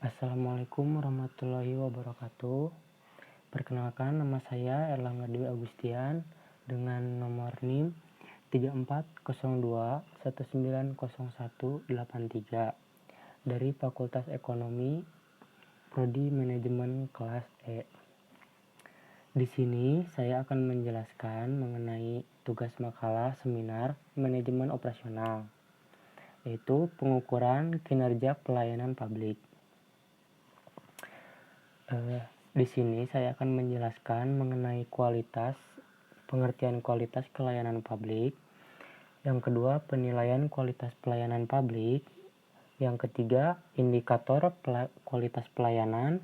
Assalamualaikum warahmatullahi wabarakatuh. Perkenalkan, nama saya Erlangga Dwi Agustian dengan nomor NIM 3402190183 dari Fakultas Ekonomi, Prodi Manajemen kelas E. Di sini saya akan menjelaskan mengenai tugas makalah seminar manajemen operasional, yaitu pengukuran kinerja pelayanan publik. Di sini saya akan menjelaskan mengenai pengertian kualitas pelayanan publik. Yang kedua, penilaian kualitas pelayanan publik. Yang ketiga, indikator kualitas pelayanan.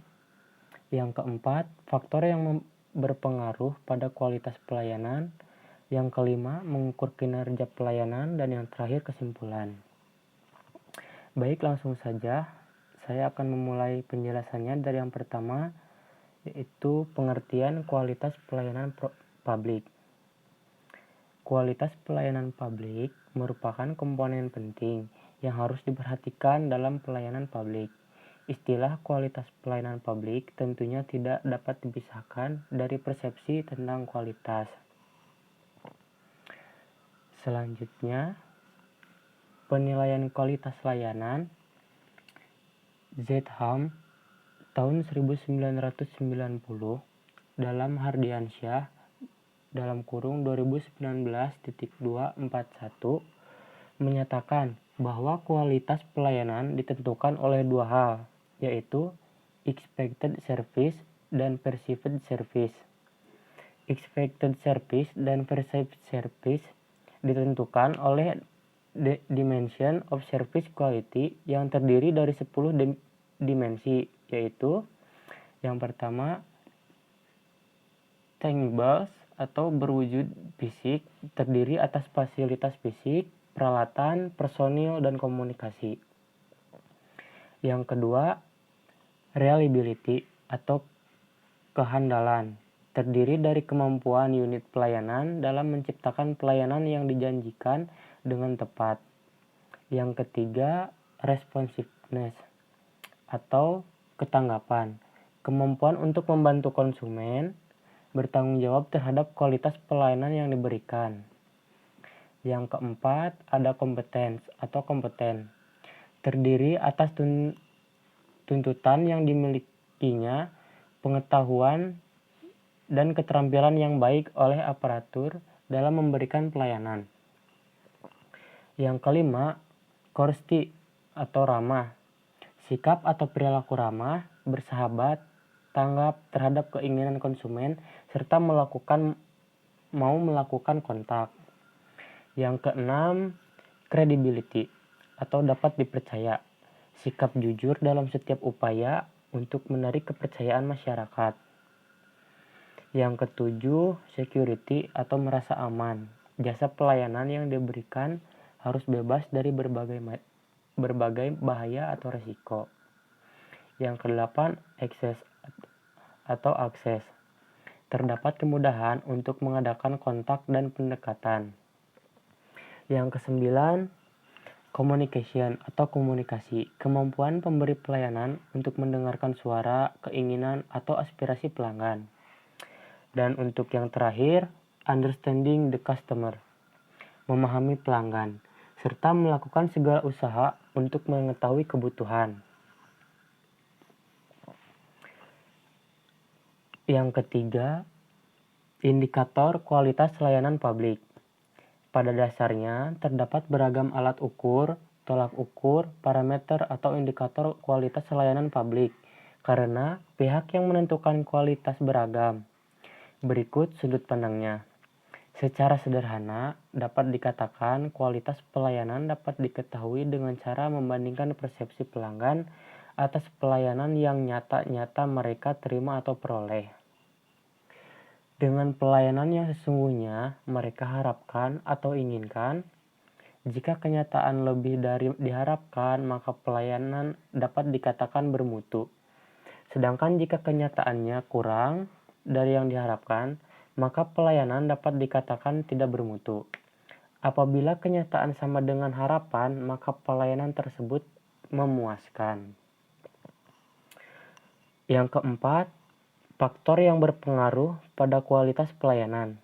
Yang keempat, faktor yang berpengaruh pada kualitas pelayanan. Yang kelima, mengukur kinerja pelayanan. Dan yang terakhir, kesimpulan. Baik, langsung saja. Saya akan memulai penjelasannya dari yang pertama, yaitu pengertian kualitas pelayanan publik. Kualitas pelayanan publik merupakan komponen penting yang harus diperhatikan dalam pelayanan publik. Istilah kualitas pelayanan publik tentunya tidak dapat dipisahkan dari persepsi tentang kualitas. Selanjutnya, penilaian kualitas layanan. Zetham tahun 1990 dalam Hardiansyah (2019.241) menyatakan bahwa kualitas pelayanan ditentukan oleh dua hal, yaitu expected service dan perceived service. Expected service dan perceived service ditentukan oleh dimension of service quality yang terdiri dari 10 dimensi, yaitu yang pertama tangibles atau berwujud fisik, terdiri atas fasilitas fisik, peralatan, personil, dan komunikasi. Yang kedua, reliability atau kehandalan, terdiri dari kemampuan unit pelayanan dalam menciptakan pelayanan yang dijanjikan dengan tepat. Yang ketiga, responsiveness atau ketanggapan, kemampuan untuk membantu konsumen bertanggung jawab terhadap kualitas pelayanan yang diberikan. Yang keempat, ada kompeten, terdiri atas tuntutan yang dimilikinya, pengetahuan dan keterampilan yang baik oleh aparatur dalam memberikan pelayanan. Yang kelima, courtesy atau ramah, sikap atau perilaku ramah, bersahabat, tanggap terhadap keinginan konsumen, serta mau melakukan kontak. Yang keenam, credibility atau dapat dipercaya, sikap jujur dalam setiap upaya untuk menarik kepercayaan masyarakat. Yang ketujuh, security atau merasa aman, jasa pelayanan yang diberikan harus bebas dari berbagai bahaya atau resiko. Yang kedelapan, akses, terdapat kemudahan untuk mengadakan kontak dan pendekatan. Yang kesembilan, communication atau komunikasi, kemampuan pemberi pelayanan untuk mendengarkan suara, keinginan, atau aspirasi pelanggan. Dan untuk yang terakhir, understanding the customer, memahami pelanggan, serta melakukan segala usaha untuk mengetahui kebutuhan. Yang ketiga, indikator kualitas layanan publik. Pada dasarnya, terdapat beragam alat ukur, tolak ukur, parameter atau indikator kualitas layanan publik, karena pihak yang menentukan kualitas beragam. Berikut sudut pandangnya. Secara sederhana, dapat dikatakan kualitas pelayanan dapat diketahui dengan cara membandingkan persepsi pelanggan atas pelayanan yang nyata-nyata mereka terima atau peroleh dengan pelayanan yang sesungguhnya mereka harapkan atau inginkan. Jika kenyataan lebih dari diharapkan, maka pelayanan dapat dikatakan bermutu. Sedangkan jika kenyataannya kurang dari yang diharapkan, maka pelayanan dapat dikatakan tidak bermutu. Apabila kenyataan sama dengan harapan, maka pelayanan tersebut memuaskan. Yang keempat, faktor yang berpengaruh pada kualitas pelayanan.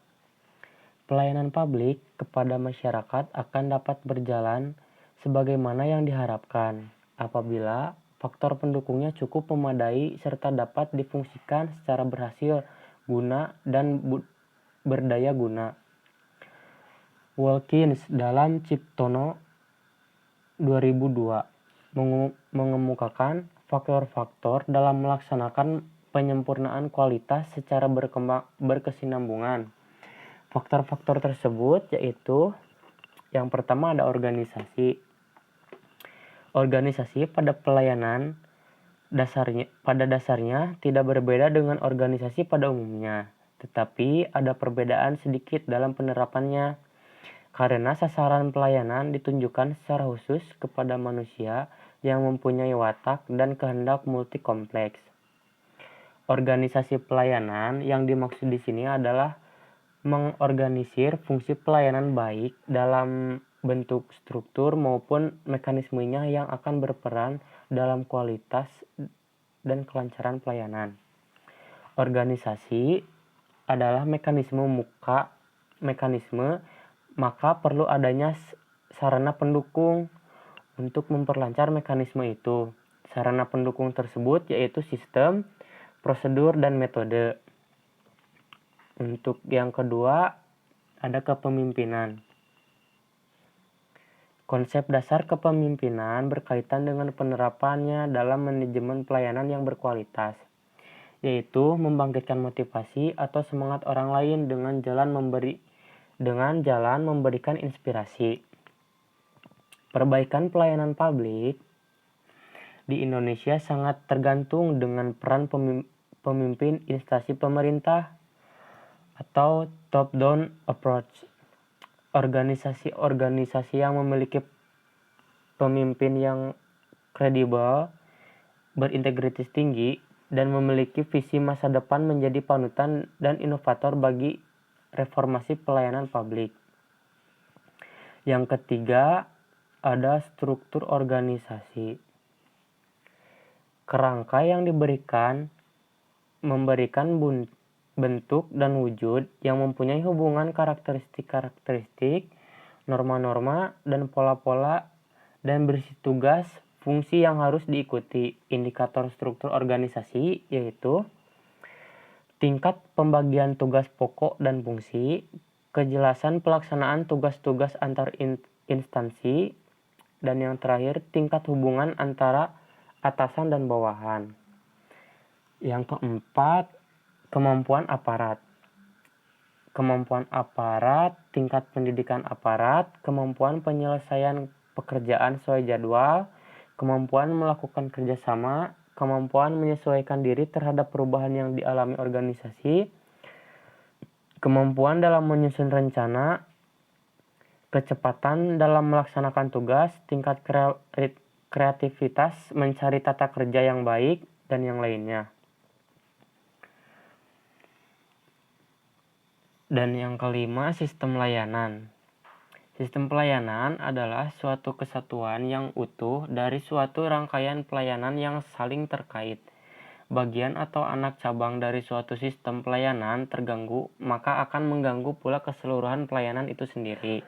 Pelayanan publik kepada masyarakat akan dapat berjalan sebagaimana yang diharapkan apabila faktor pendukungnya cukup memadai serta dapat difungsikan secara berhasil guna dan berdaya guna. Wilkins dalam Ciptono 2002 mengemukakan faktor-faktor dalam melaksanakan penyempurnaan kualitas secara berkesinambungan. Faktor-faktor tersebut yaitu yang pertama ada organisasi. Organisasi pada pelayanan pada dasarnya tidak berbeda dengan organisasi pada umumnya, tetapi ada perbedaan sedikit dalam penerapannya karena sasaran pelayanan ditunjukkan secara khusus kepada manusia yang mempunyai watak dan kehendak multi kompleks. Organisasi pelayanan yang dimaksud di sini adalah mengorganisir fungsi pelayanan baik dalam bentuk struktur maupun mekanismenya yang akan berperan dalam kualitas dan kelancaran pelayanan. Organisasi adalah maka perlu adanya sarana pendukung untuk memperlancar mekanisme itu. Sarana pendukung tersebut yaitu sistem, prosedur, dan metode. Untuk yang kedua, ada kepemimpinan. Konsep dasar kepemimpinan berkaitan dengan penerapannya dalam manajemen pelayanan yang berkualitas, yaitu membangkitkan motivasi atau semangat orang lain dengan jalan memberikan inspirasi. Perbaikan pelayanan publik di Indonesia sangat tergantung dengan peran pemimpin instansi pemerintah atau top-down approach. Organisasi-organisasi yang memiliki pemimpin yang kredibel, berintegritas tinggi, dan memiliki visi masa depan menjadi panutan dan inovator bagi reformasi pelayanan publik. Yang ketiga, ada struktur organisasi. Kerangka yang memberikan bentuk dan wujud yang mempunyai hubungan karakteristik, norma-norma, dan pola-pola, dan berisi tugas, fungsi yang harus diikuti. Indikator struktur organisasi yaitu tingkat pembagian tugas pokok dan fungsi, kejelasan pelaksanaan tugas-tugas antar instansi, dan yang terakhir tingkat hubungan antara atasan dan bawahan. Yang keempat, kemampuan aparat. Kemampuan aparat, tingkat pendidikan aparat, kemampuan penyelesaian pekerjaan sesuai jadwal, kemampuan melakukan kerjasama, kemampuan menyesuaikan diri terhadap perubahan yang dialami organisasi, kemampuan dalam menyusun rencana, kecepatan dalam melaksanakan tugas, tingkat kreativitas mencari tata kerja yang baik, dan yang lainnya. Dan yang kelima, sistem layanan. Sistem pelayanan adalah suatu kesatuan yang utuh dari suatu rangkaian pelayanan yang saling terkait. Bagian atau anak cabang dari suatu sistem pelayanan terganggu, maka akan mengganggu pula keseluruhan pelayanan itu sendiri.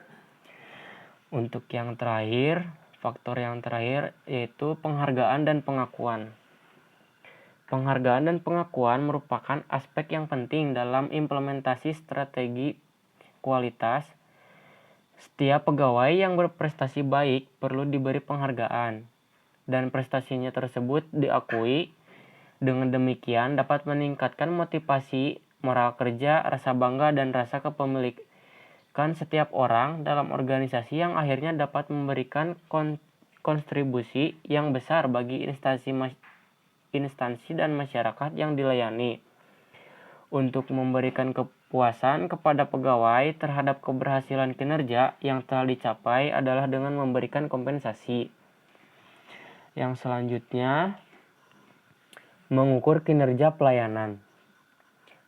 Untuk yang terakhir, faktor yang terakhir yaitu penghargaan dan pengakuan. Penghargaan dan pengakuan merupakan aspek yang penting dalam implementasi strategi kualitas. Setiap pegawai yang berprestasi baik perlu diberi penghargaan, dan prestasinya tersebut diakui. Dengan demikian dapat meningkatkan motivasi, moral kerja, rasa bangga, dan rasa kepemilikan setiap orang dalam organisasi yang akhirnya dapat memberikan kontribusi yang besar bagi instansi dan masyarakat yang dilayani. Untuk memberikan kepuasan kepada pegawai terhadap keberhasilan kinerja yang telah dicapai adalah dengan memberikan kompensasi. Yang selanjutnya, mengukur kinerja pelayanan.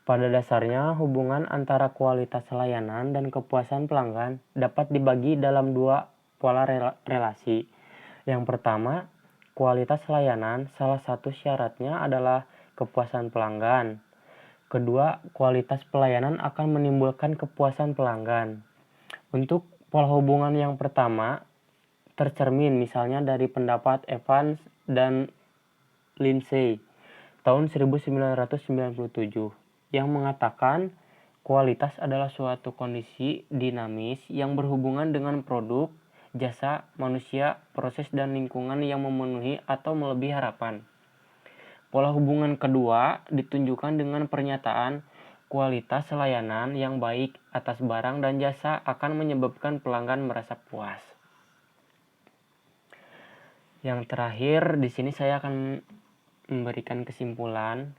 Pada dasarnya, hubungan antara kualitas layanan dan kepuasan pelanggan dapat dibagi dalam dua pola relasi. Yang pertama, kualitas layanan salah satu syaratnya adalah kepuasan pelanggan. Kedua, kualitas pelayanan akan menimbulkan kepuasan pelanggan. Untuk pola hubungan yang pertama, tercermin misalnya dari pendapat Evans dan Lindsay tahun 1997 yang mengatakan kualitas adalah suatu kondisi dinamis yang berhubungan dengan produk, jasa, manusia, proses, dan lingkungan yang memenuhi atau melebihi harapan. Pola hubungan kedua ditunjukkan dengan pernyataan kualitas layanan yang baik atas barang dan jasa akan menyebabkan pelanggan merasa puas. Yang terakhir, di sini saya akan memberikan kesimpulan.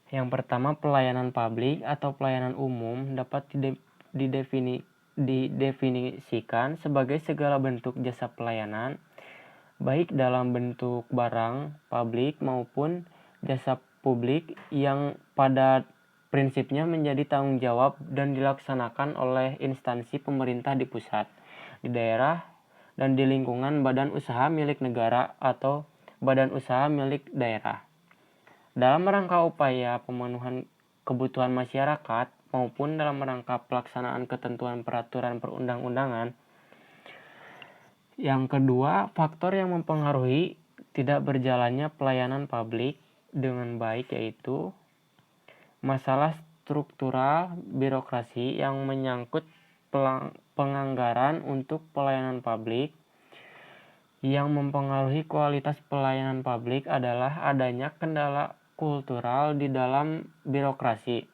Yang pertama, pelayanan publik atau pelayanan umum dapat didefinisikan sebagai segala bentuk jasa pelayanan, baik dalam bentuk barang publik maupun jasa publik yang pada prinsipnya menjadi tanggung jawab dan dilaksanakan oleh instansi pemerintah di pusat, di daerah, dan di lingkungan badan usaha milik negara atau badan usaha milik daerah. Dalam rangka upaya pemenuhan kebutuhan masyarakat maupun dalam rangka pelaksanaan ketentuan peraturan perundang-undangan. Yang kedua, faktor yang mempengaruhi tidak berjalannya pelayanan publik dengan baik yaitu masalah struktural birokrasi yang menyangkut penganggaran untuk pelayanan publik. Yang mempengaruhi kualitas pelayanan publik adalah adanya kendala kultural di dalam birokrasi.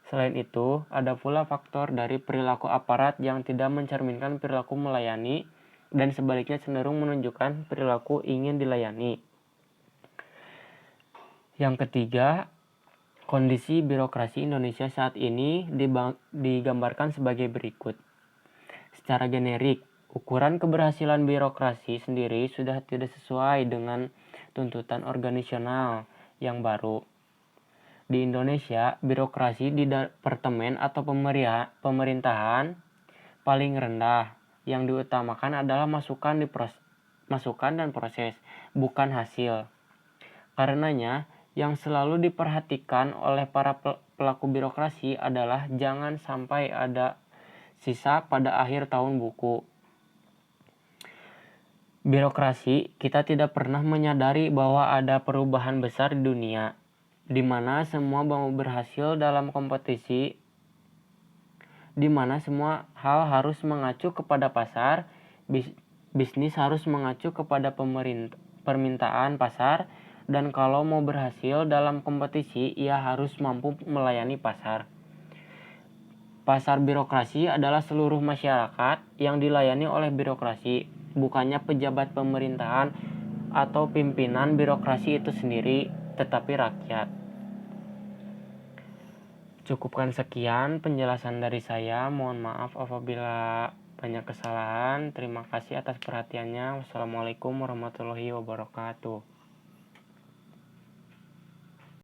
Selain itu, ada pula faktor dari perilaku aparat yang tidak mencerminkan perilaku melayani dan sebaliknya cenderung menunjukkan perilaku ingin dilayani. Yang ketiga, kondisi birokrasi Indonesia saat ini digambarkan sebagai berikut. Secara generik, ukuran keberhasilan birokrasi sendiri sudah tidak sesuai dengan tuntutan organisasional yang baru. Di Indonesia, birokrasi di departemen atau pemerintahan paling rendah. Yang diutamakan adalah masukan dan proses, bukan hasil. Karenanya, yang selalu diperhatikan oleh para pelaku birokrasi adalah jangan sampai ada sisa pada akhir tahun buku. Birokrasi, kita tidak pernah menyadari bahwa ada perubahan besar di dunia, di mana semua mau berhasil dalam kompetisi, di mana semua hal harus mengacu kepada pasar, bisnis harus mengacu kepada permintaan pasar, dan kalau mau berhasil dalam kompetisi, ia harus mampu melayani pasar. Pasar birokrasi adalah seluruh masyarakat yang dilayani oleh birokrasi, bukannya pejabat pemerintahan atau pimpinan birokrasi itu sendiri, tetapi rakyat. Cukupkan sekian penjelasan dari saya. Mohon maaf apabila banyak kesalahan. Terima kasih atas perhatiannya. Wassalamualaikum warahmatullahi wabarakatuh.